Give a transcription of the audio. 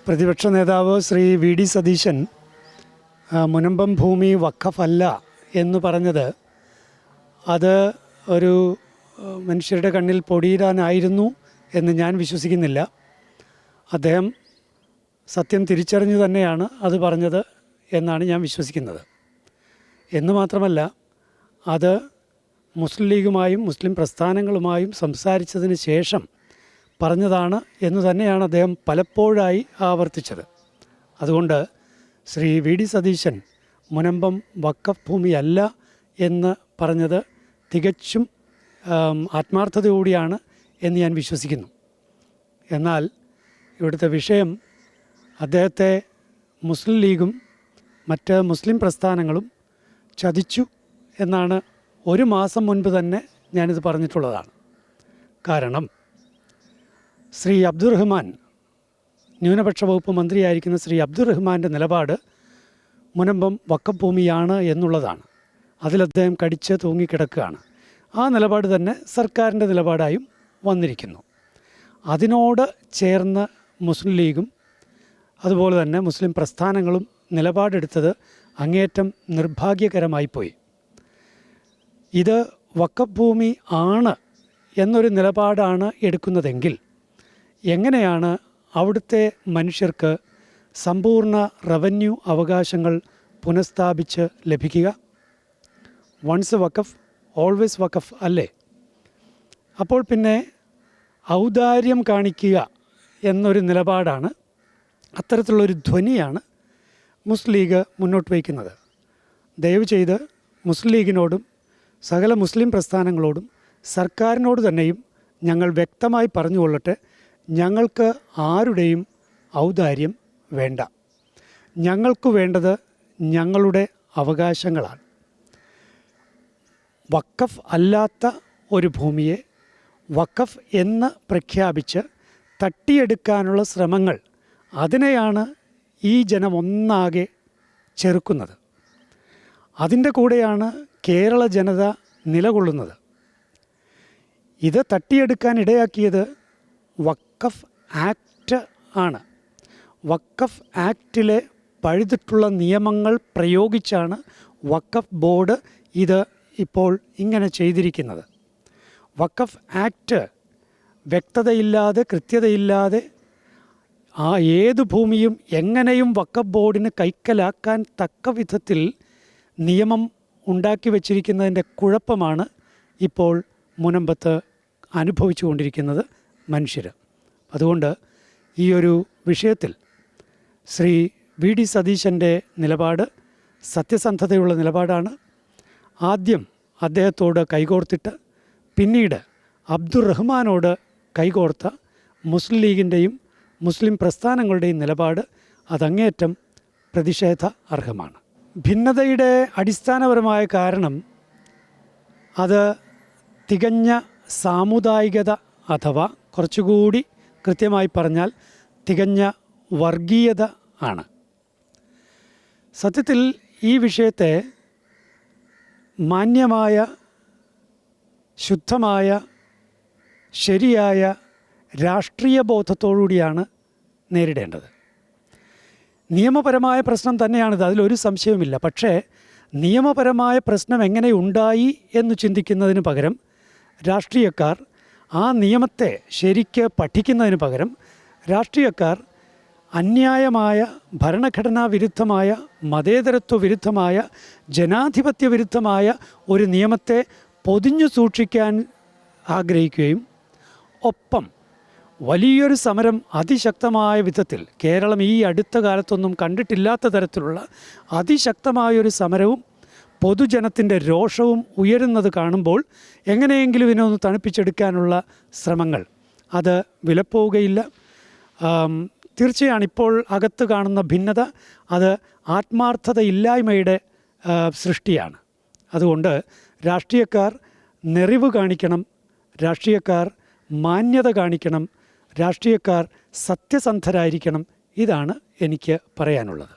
പ്രതിപക്ഷ നേതാവ് Shri V D Satheesan Munambam ഭൂമി വഖഫല്ല എന്ന് പറഞ്ഞത് അത് ഒരു മനുഷ്യരുടെ കണ്ണിൽ പൊടിയിടാനായിരുന്നു എന്ന് ഞാൻ വിശ്വസിക്കുന്നില്ല. അദ്ദേഹം സത്യം തിരിച്ചറിഞ്ഞു തന്നെയാണ് അത് പറഞ്ഞത് എന്നാണ് ഞാൻ വിശ്വസിക്കുന്നത്. എന്ന് മാത്രമല്ല, അത് മുസ്ലിം ലീഗുമായും മുസ്ലിം പ്രസ്ഥാനങ്ങളുമായും സംസാരിച്ചതിന് ശേഷം പറഞ്ഞതാണ് എന്ന് തന്നെയാണ് അദ്ദേഹം പലപ്പോഴായി ആവർത്തിച്ചത്. അതുകൊണ്ട് ശ്രീ വി ഡി സതീശൻ മുനമ്പം വഖഫ് ഭൂമിയല്ല എന്ന് പറഞ്ഞത് തികച്ചും ആത്മാർത്ഥതയോടെയാണ് എന്ന് ഞാൻ വിശ്വസിക്കുന്നു. എന്നാൽ ഇവിടുത്തെ വിഷയം അദ്ദേഹത്തെ മുസ്ലിം ലീഗും മറ്റ് മുസ്ലിം പ്രസ്ഥാനങ്ങളും ചതിച്ചു എന്നാണ് ഒരു മാസം മുൻപ് തന്നെ ഞാനിത് പറഞ്ഞിട്ടുള്ളതാണ്. കാരണം ശ്രീ അബ്ദുറഹ്മാൻ, ന്യൂനപക്ഷ വകുപ്പ് മന്ത്രിയായിരിക്കുന്ന ശ്രീ അബ്ദുറഹ്മാൻ്റെ നിലപാട് മുനമ്പം വഖഫ് ഭൂമിയാണ് എന്നുള്ളതാണ്. അതിലദ്ദേഹം കടിച്ച് തൂങ്ങിക്കിടക്കുകയാണ്. ആ നിലപാട് തന്നെ സർക്കാരിൻ്റെ നിലപാടായും വന്നിരിക്കുന്നു. അതിനോട് ചേർന്ന് മുസ്ലിം ലീഗും അതുപോലെ തന്നെ മുസ്ലിം പ്രസ്ഥാനങ്ങളും നിലപാടെടുത്തത് അങ്ങേയറ്റം നിർഭാഗ്യകരമായിപ്പോയി. ഇത് വഖഫ് ഭൂമി ആണ് എന്നൊരു നിലപാടാണ് എടുക്കുന്നതെങ്കിൽ എങ്ങനെയാണ് അവിടുത്തെ മനുഷ്യർക്ക് സമ്പൂർണ്ണ റവന്യൂ അവകാശങ്ങൾ പുനഃസ്ഥാപിച്ച് ലഭിക്കുക? വൺസ് വഖഫ് ഓൾവേസ് വഖഫ് അല്ലേ? അപ്പോൾ പിന്നെ ഔദാര്യം കാണിക്കുക എന്നൊരു നിലപാടാണ്, അത്തരത്തിലുള്ളൊരു ധ്വനിയാണ് മുസ്ലിം ലീഗ് മുന്നോട്ട് വയ്ക്കുന്നത്. ദയവ് ചെയ്ത് മുസ്ലിം ലീഗിനോടും സകല മുസ്ലിം പ്രസ്ഥാനങ്ങളോടും സർക്കാരിനോട് തന്നെയും ഞങ്ങൾ വ്യക്തമായി പറഞ്ഞുകൊള്ളട്ടെ, ഞങ്ങൾക്ക് ആരുടെയും ഔദാര്യം വേണ്ട. ഞങ്ങൾക്ക് വേണ്ടത് ഞങ്ങളുടെ അവകാശങ്ങളാണ്. വഖഫ് അല്ലാത്ത ഒരു ഭൂമിയെ വഖഫ് എന്ന് പ്രഖ്യാപിച്ച് തട്ടിയെടുക്കാനുള്ള ശ്രമങ്ങൾ, അതിനെയാണ് ഈ ജനം ഒന്നാകെ ചെറുക്കുന്നത്. അതിൻ്റെ കൂടെയാണ് കേരള ജനത നിലകൊള്ളുന്നത്. ഇത് തട്ടിയെടുക്കാൻ ഇടയാക്കിയത് വഖഫ് ആക്ട് ആണ്. വഖഫ് ആക്റ്റിലെ പഴുതിട്ടുള്ള നിയമങ്ങൾ പ്രയോഗിച്ചാണ് വഖഫ് ബോർഡ് ഇത് ഇപ്പോൾ ഇങ്ങനെ ചെയ്തിരിക്കുന്നത്. വഖഫ് ആക്ട് വ്യക്തതയില്ലാതെ, കൃത്യതയില്ലാതെ ഏത് ഭൂമിയും എങ്ങനെയും വഖഫ് ബോർഡിന് കൈക്കലാക്കാൻ തക്ക വിധത്തിൽ നിയമം ഉണ്ടാക്കി വച്ചിരിക്കുന്നതിൻ്റെ കുഴപ്പമാണ് ഇപ്പോൾ മുനമ്പത്ത് അനുഭവിച്ചു കൊണ്ടിരിക്കുന്നത് മനുഷ്യർ. അതുകൊണ്ട് ഈ ഒരു വിഷയത്തിൽ ശ്രീ വി ഡി സതീശൻ്റെ നിലപാട് സത്യസന്ധതയുള്ള നിലപാടാണ്. ആദ്യം അദ്ദേഹത്തോട് കൈകോർത്തിട്ട് പിന്നീട് അബ്ദുറഹ്മാനോട് കൈകോർത്ത മുസ്ലിം ലീഗിൻ്റെയും മുസ്ലിം പ്രസ്ഥാനങ്ങളുടെയും നിലപാട് അതങ്ങേയറ്റം പ്രതിഷേധ അർഹമാണ്. ഭിന്നതയുടെ അടിസ്ഥാനപരമായ കാരണം അത് തികഞ്ഞ സാമുദായികത, അഥവാ കുറച്ചുകൂടി കൃത്യമായി പറഞ്ഞാൽ തികഞ്ഞ വർഗീയത ആണ്. സത്യത്തിൽ ഈ വിഷയത്തെ മാന്യമായ, ശുദ്ധമായ, ശരിയായ രാഷ്ട്രീയ ബോധത്തോടുകൂടിയാണ് നേരിടേണ്ടത്. നിയമപരമായ പ്രശ്നം തന്നെയാണിത്, അതിലൊരു സംശയവുമില്ല. പക്ഷേ നിയമപരമായ പ്രശ്നം എങ്ങനെ ഉണ്ടായി എന്ന് ചിന്തിക്കുന്നതിന് പകരം രാഷ്ട്രീയക്കാർ ആ നിയമത്തെ ശരിക്ക് പഠിക്കുന്നതിന് പകരം രാഷ്ട്രീയക്കാർ അന്യായമായ, ഭരണഘടനാ വിരുദ്ധമായ, മതേതരത്വ വിരുദ്ധമായ, ജനാധിപത്യ വിരുദ്ധമായ ഒരു നിയമത്തെ പൊതിഞ്ഞു സൂക്ഷിക്കാൻ ആഗ്രഹിക്കുകയും ഒപ്പം വലിയൊരു സമരം അതിശക്തമായ വിധത്തിൽ, കേരളം ഈ അടുത്ത കാലത്തൊന്നും കണ്ടിട്ടില്ലാത്ത തരത്തിലുള്ള അതിശക്തമായൊരു സമരവും പൊതുജനത്തിൻ്റെ രോഷവും ഉയരുന്നത് കാണുമ്പോൾ എങ്ങനെയെങ്കിലും ഇതിനൊന്ന് തണുപ്പിച്ചെടുക്കാനുള്ള ശ്രമങ്ങൾ അത് വിലപ്പോവുകയില്ല. തീർച്ചയാണ് ഇപ്പോൾ അകത്ത് കാണുന്ന ഭിന്നത അത് ആത്മാർത്ഥതയില്ലായ്മയുടെ സൃഷ്ടിയാണ്. അതുകൊണ്ട് രാഷ്ട്രീയക്കാർ നെറിവ് കാണിക്കണം, രാഷ്ട്രീയക്കാർ മാന്യത കാണിക്കണം, രാഷ്ട്രീയക്കാർ സത്യസന്ധരായിരിക്കണം. ഇതാണ് എനിക്ക് പറയാനുള്ളത്.